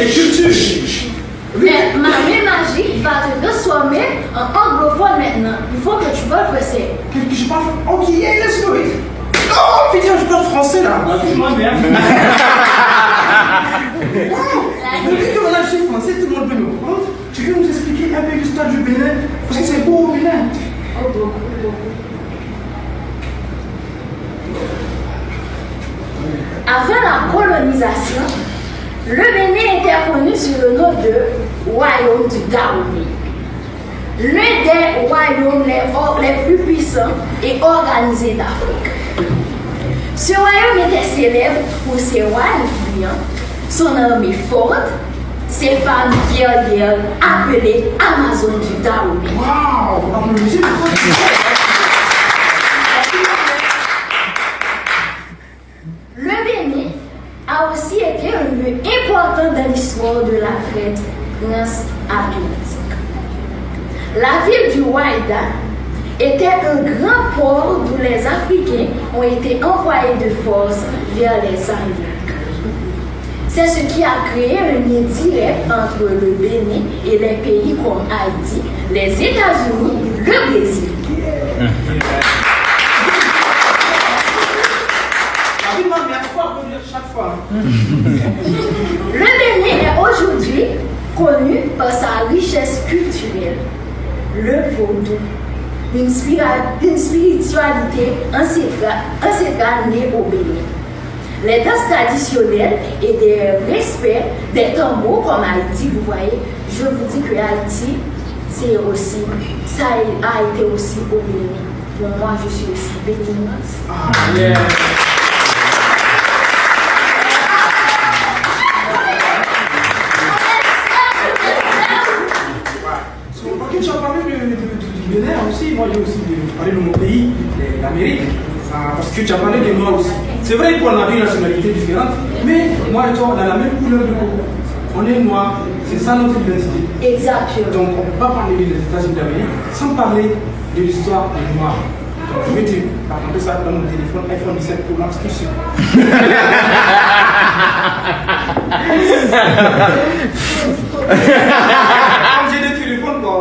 et culture. Mais Mamie Magique va te transformer en anglophone maintenant. Il faut que tu parles français. Que je parle. Ok, let's do it. Oh putain, je parle français là. Moi bien. Depuis que là je suis français, tout le monde peut me comprendre. Tu peux nous expliquer un peu l'histoire du Bénin? Parce que c'est beau au Bénin. Oh, beaucoup. Avant la colonisation, le Bénin était connu sous le nom de Royaume du Dahomey. L'un des royaumes les plus puissants et organisés d'Afrique. Ce royaume était célèbre pour ses rois influents, son armée forte, ses femmes guerrières appelées Amazones du Dahomey. Waouh! Le Bénin a aussi été un lieu important dans l'histoire de la traite transatlantique. La ville du Ouaïda était un grand port d'où les Africains ont été envoyés de force vers les Amériques. C'est ce qui a créé un lien direct entre le Bénin et les pays comme Haïti, les États-Unis, le Brésil. Chaque fois. Le Bénin est aujourd'hui connu par sa richesse culturelle, le vaudou, une spiritualité ancestrale née au Bénin, les danses traditionnelles et des respects des tambours comme Haïti. Vous voyez, je vous dis que Haïti, ça a été aussi au Bénin. Pour moi, je suis aussi béninoise. Tu as parlé du Bénin aussi, moi j'ai aussi parlé de mon pays, l'Amérique, parce que tu as parlé de moi aussi. C'est vrai qu'on a des nationalités différentes, mais moi et toi, on a la même couleur de peau. On est noir, c'est ça notre identité. Exactement. Donc on ne peut pas parler des États-Unis d'Amérique sans parler de l'histoire des Noirs. Donc je vais te raconter ça dans mon téléphone iPhone 17 Pro Max tout de suite. Comme j'ai des téléphones, quoi.